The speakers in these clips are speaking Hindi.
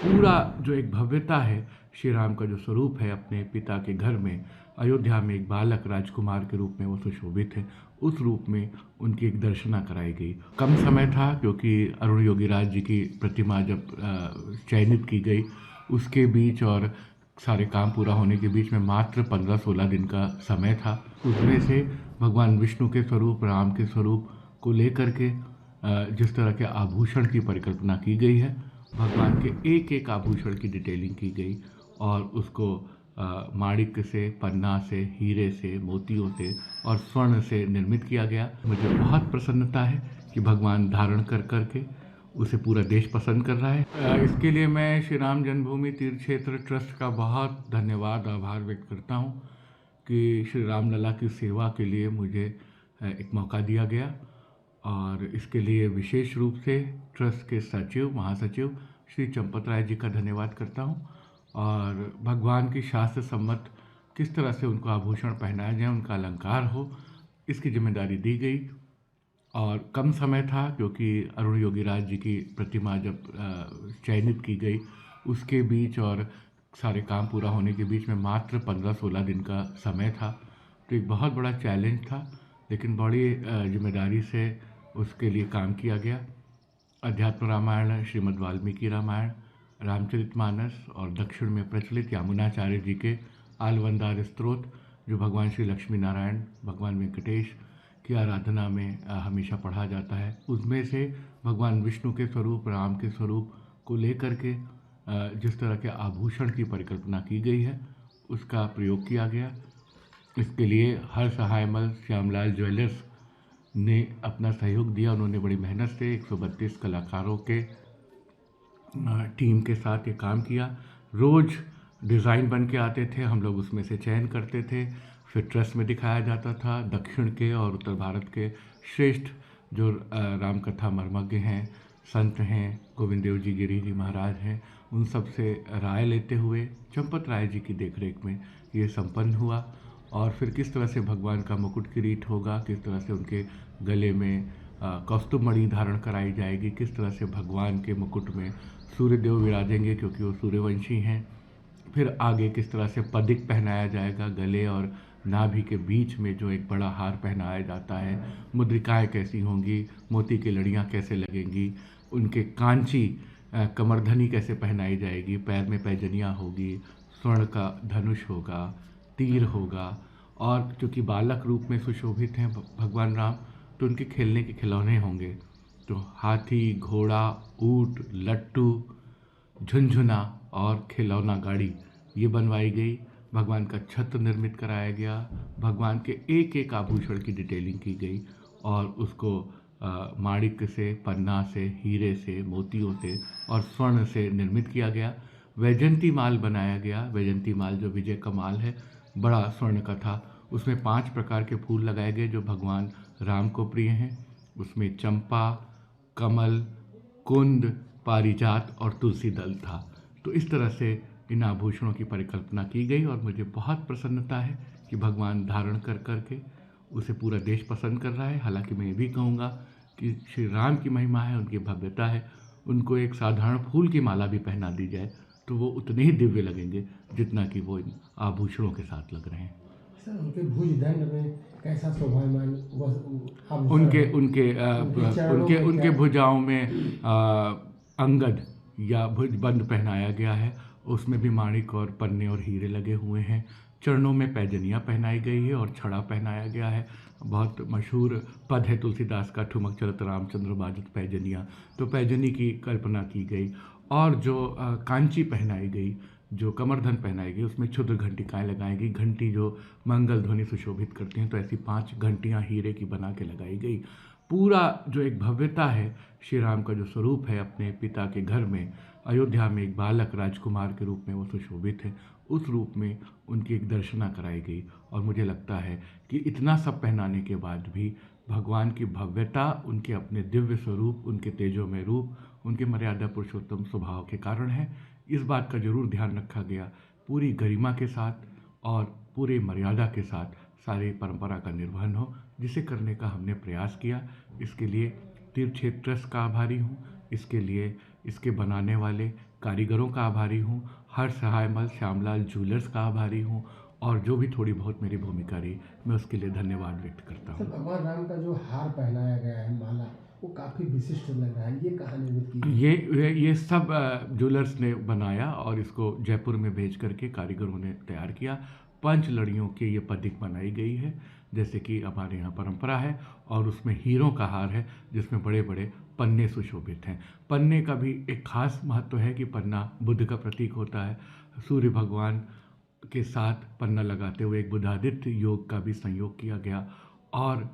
पूरा जो एक भव्यता है, श्री राम का जो स्वरूप है अपने पिता के घर में, अयोध्या में एक बालक राजकुमार के रूप में वो सुशोभित है, उस रूप में उनकी एक दर्शना कराई गई। कम समय था क्योंकि अरुण योगीराज जी की प्रतिमा जब चयनित की गई, उसके बीच और सारे काम पूरा होने के बीच में मात्र 15-16 दिन का समय था। उसमें से भगवान विष्णु के स्वरूप, राम के स्वरूप को लेकर के जिस तरह के आभूषण की परिकल्पना की गई है, भगवान के एक एक आभूषण की डिटेलिंग की गई और उसको माणिक्य से, पन्ना से, हीरे से, मोतियों से और स्वर्ण से निर्मित किया गया। मुझे बहुत प्रसन्नता है कि भगवान धारण कर करके उसे पूरा देश पसंद कर रहा है। इसके लिए मैं श्री राम जन्मभूमि तीर्थ क्षेत्र ट्रस्ट का बहुत धन्यवाद, आभार व्यक्त करता हूँ कि श्री राम लला की सेवा के लिए मुझे एक मौका दिया गया और इसके लिए विशेष रूप से ट्रस्ट के सचिव, महासचिव श्री चंपत राय जी का धन्यवाद करता हूँ। और भगवान की शास्त्र सम्मत किस तरह से उनको आभूषण पहनाया जाए, उनका अलंकार हो, इसकी जिम्मेदारी दी गई। और कम समय था क्योंकि अरुण योगीराज जी की प्रतिमा जब चयनित की गई, उसके बीच और सारे काम पूरा होने के बीच में मात्र 15-16 दिन का समय था। तो एक बहुत बड़ा चैलेंज था, लेकिन बड़ी जिम्मेदारी से उसके लिए काम किया गया। अध्यात्म रामायण, श्रीमद् वाल्मीकि रामायण, रामचरितमानस और दक्षिण में प्रचलित यामुनाचार्य जी के आलवंदार स्तोत्र, जो भगवान श्री लक्ष्मी नारायण, भगवान वेंकटेश की आराधना में हमेशा पढ़ा जाता है, उसमें से भगवान विष्णु के स्वरूप, राम के स्वरूप को लेकर के जिस तरह के आभूषण की परिकल्पना की गई है, उसका प्रयोग किया गया। इसके लिए हर सहायमल श्यामलाल ज्वेलर्स ने अपना सहयोग दिया। उन्होंने बड़ी मेहनत से 132 कलाकारों के टीम के साथ ये काम किया। रोज़ डिज़ाइन बन के आते थे, हम लोग उसमें से चयन करते थे, फिर ट्रस्ट में दिखाया जाता था। दक्षिण के और उत्तर भारत के श्रेष्ठ जो रामकथा मर्मज्ञ हैं, संत हैं, गोविंद देव जी गिरी जी महाराज हैं, उन सब से राय लेते हुए चंपत राय जी की देखरेख में ये संपन्न हुआ। और फिर किस तरह से भगवान का मुकुट किरीट होगा, किस तरह से उनके गले में कौस्तुभ मणि धारण कराई जाएगी, किस तरह से भगवान के मुकुट में सूर्यदेव विराजेंगे क्योंकि वो सूर्यवंशी हैं। फिर आगे किस तरह से पदिक पहनाया जाएगा, गले और नाभि के बीच में जो एक बड़ा हार पहनाया जाता है, मुद्रिकाएं कैसी होंगी, मोती की लड़ियाँ कैसे लगेंगी, उनके कांची कमरधनी कैसे पहनाई जाएगी, पैर में पैजनियाँ होगी, स्वर्ण का धनुष होगा, तीर होगा। और चूँकि बालक रूप में सुशोभित हैं भगवान राम, तो उनके खेलने के खिलौने होंगे। तो हाथी, घोड़ा, ऊँट, लट्टू, झुनझुना और खिलौना गाड़ी ये बनवाई गई। भगवान का छत्र निर्मित कराया गया, भगवान के एक एक आभूषण की डिटेलिंग की गई और उसको माणिक्य से, पन्ना से, हीरे से, मोतियों से और स्वर्ण से निर्मित किया गया। वैजंती माल बनाया गया। वैजंती माल जो विजय का माल है, बड़ा स्वर्ण का था। उसमें 5 प्रकार के फूल लगाए गए जो भगवान राम को प्रिय हैं। उसमें चंपा, कमल, कुंद, पारिजात और तुलसी दल था। तो इस तरह से इन आभूषणों की परिकल्पना की गई और मुझे बहुत प्रसन्नता है कि भगवान धारण कर करके उसे पूरा देश पसंद कर रहा है। हालांकि मैं ये भी कहूँगा कि श्री राम की महिमा है, उनकी भव्यता है, उनको एक साधारण फूल की माला भी पहना दी जाए तो वो उतने ही दिव्य लगेंगे जितना कि वो इन आभूषणों के साथ लग रहे हैं। सर, उनके भुजदंड में कैसा शोभायमान उनके उनके उनके में उनके क्या? भुजाओं में अंगद या भुजबंद पहनाया गया है। उसमें भी माणिक और पन्ने और हीरे लगे हुए हैं। चरणों में पैजनियाँ पहनाई गई है और छड़ा पहनाया गया है। बहुत मशहूर पद है तुलसीदास का, ठुमक चलत रामचंद्र बाजत पैजनियाँ। तो पैजनी की कल्पना की गई और जो कांची पहनाई गई, जो कमरधन पहनाई गई, उसमें क्षुद्र घंटिकाएँ लगाई गई। घंटी जो मंगल ध्वनि सुशोभित करती हैं, तो ऐसी 5 घंटियाँ हीरे की बना के लगाई गई। पूरा जो एक भव्यता है, श्री राम का जो स्वरूप है अपने पिता के घर में, अयोध्या में एक बालक राजकुमार के रूप में वो सुशोभित है, उस रूप में उनकी एक दर्शना कराई गई। और मुझे लगता है कि इतना सब पहनाने के बाद भी भगवान की भव्यता, उनके अपने दिव्य स्वरूप, उनके तेजोमय रूप, उनके मर्यादा पुरुषोत्तम स्वभाव के कारण है। इस बात का जरूर ध्यान रखा गया पूरी गरिमा के साथ और पूरे मर्यादा के साथ सारी परंपरा का निर्वहन हो, जिसे करने का हमने प्रयास किया। इसके लिए तीर्थ क्षेत्र ट्रस्ट का आभारी हूँ। इसके लिए इसके बनाने वाले कारीगरों का आभारी हूँ, हर सहायमल श्यामलाल जूलर्स का आभारी हूँ, और जो भी थोड़ी बहुत मेरी भूमिका रही मैं उसके लिए धन्यवाद व्यक्त करता सर हूँ। भगवान राम का जो हार पहनाया गया है माला, वो काफ़ी विशिष्ट लग रहा है, ये कहाँ निर्मित की है? ये सब जूलर्स ने बनाया और इसको जयपुर में भेज करके कारीगरों ने तैयार किया। 5 लड़ियों की ये पदिक बनाई गई है, जैसे कि हमारे यहाँ परंपरा है, और उसमें हीरों का हार है जिसमें बड़े बड़े पन्ने सुशोभित हैं। पन्ने का भी एक खास महत्व है कि पन्ना बुद्ध का प्रतीक होता है। सूर्य भगवान के साथ पन्ना लगाते हुए एक बुद्धादित्य योग का भी संयोग किया गया, और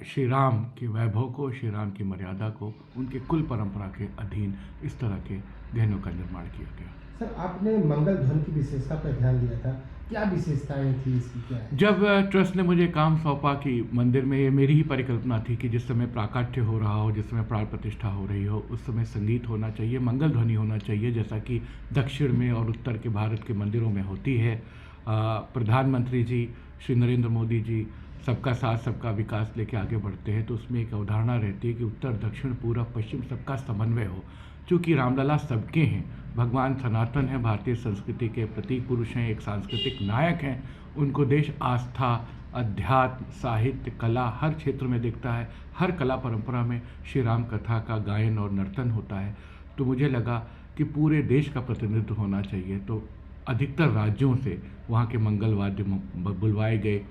श्री राम के वैभव को, श्री राम की मर्यादा को, उनके कुल परंपरा के अधीन इस तरह के गहनों का निर्माण किया गया। सर आपने मंगल ध्वनि की विशेषता पर ध्यान दिया था, क्या विशेषताएं थी इसकी, क्या है? जब ट्रस्ट ने मुझे काम सौंपा कि मंदिर में, ये मेरी ही परिकल्पना थी कि जिस समय प्राकट्य हो रहा हो, जिस समय प्राण प्रतिष्ठा हो रही हो, उस समय संगीत होना चाहिए, मंगल ध्वनि होना चाहिए, जैसा कि दक्षिण में और उत्तर के भारत के मंदिरों में होती है। प्रधानमंत्री जी श्री नरेंद्र मोदी जी सबका साथ सबका विकास लेके आगे बढ़ते हैं, तो उसमें एक अवधारणा रहती है कि उत्तर दक्षिण पूर्व पश्चिम सबका समन्वय हो। चूँकि रामलला सबके हैं, भगवान सनातन हैं, भारतीय संस्कृति के प्रतीक पुरुष हैं, एक सांस्कृतिक नायक हैं, उनको देश आस्था, अध्यात्म, साहित्य, कला हर क्षेत्र में दिखता है। हर कला परंपरा में श्री राम कथा का गायन और नर्तन होता है। तो मुझे लगा कि पूरे देश का प्रतिनिधित्व होना चाहिए, तो अधिकतर राज्यों से वहाँ के मंगल वाद्य बुलवाए गए।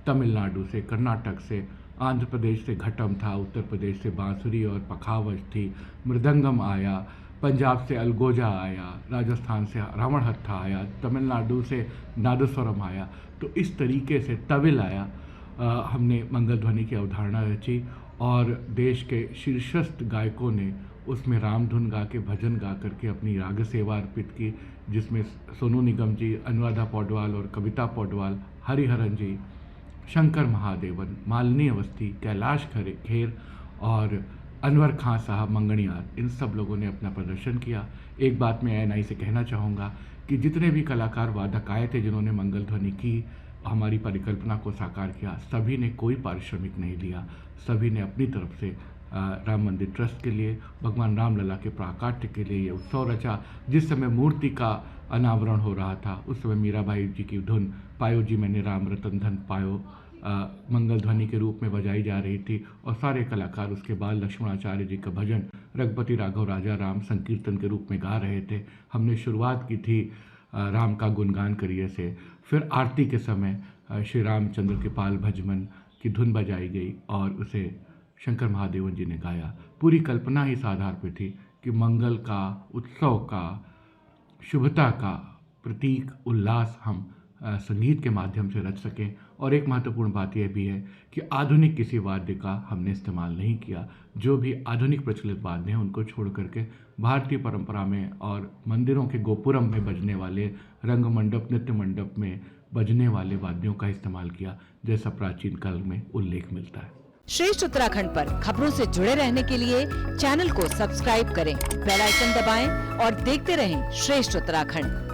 तमिलनाडु से, कर्नाटक से, आंध्र प्रदेश से घटम था, उत्तर प्रदेश से बांसुरी और पखावज थी, मृदंगम आया, पंजाब से अलगोजा आया, राजस्थान से रावण हत्था आया, तमिलनाडु से नादस्वरम आया। तो इस तरीके से तविल आया। हमने मंगल ध्वनि की अवधारणा रची, और देश के शीर्षस्थ गायकों ने उसमें रामधुन गा के, भजन गा करके अपनी राग सेवा अर्पित की, जिसमें सोनू निगम जी, अनुराधा पौडवाल और कविता पौडवाल, हरिहरन जी, शंकर महादेवन, मालिनी अवस्थी, कैलाश खेर और अनवर खां साहब मंगणियार, इन सब लोगों ने अपना प्रदर्शन किया। एक बात मैं ANI से कहना चाहूँगा कि जितने भी कलाकार वादक आए थे, जिन्होंने मंगल ध्वनि की, हमारी परिकल्पना को साकार किया, सभी ने कोई पारिश्रमिक नहीं लिया। सभी ने अपनी तरफ से राम मंदिर ट्रस्ट के लिए, भगवान रामलला के प्राकट्य के लिए ये उत्सव रचा। जिस समय मूर्ति का अनावरण हो रहा था, उस समय मीराबाई जी की धुन पायो जी मैंने राम रतन धन पायो मंगल ध्वनि के रूप में बजाई जा रही थी, और सारे कलाकार उसके बाद लक्ष्मणाचार्य जी का भजन रघुपति राघव राजा राम संकीर्तन के रूप में गा रहे थे। हमने शुरुआत की थी राम का गुणगान करिए से, फिर आरती के समय श्री रामचंद्र के पाल भजमन की धुन बजाई गई और उसे शंकर महादेवन जी ने गाया। पूरी कल्पना इस आधार पर थी कि मंगल का, उत्सव का, शुभता का प्रतीक उल्लास हम संगीत के माध्यम से रच सकें। और एक महत्वपूर्ण बात यह भी है कि आधुनिक किसी वाद्य का हमने इस्तेमाल नहीं किया। जो भी आधुनिक प्रचलित वाद्य हैं उनको छोड़ करके भारतीय परंपरा में और मंदिरों के गोपुरम में बजने वाले, रंग मंडप, नृत्य मंडप में बजने वाले वाद्यों का इस्तेमाल किया, जैसा प्राचीन काल में उल्लेख मिलता है। श्रेष्ठ उत्तराखंड पर खबरों से जुड़े रहने के लिए चैनल को सब्सक्राइब करें, बेल आइकन दबाएं और देखते रहें श्रेष्ठ उत्तराखंड।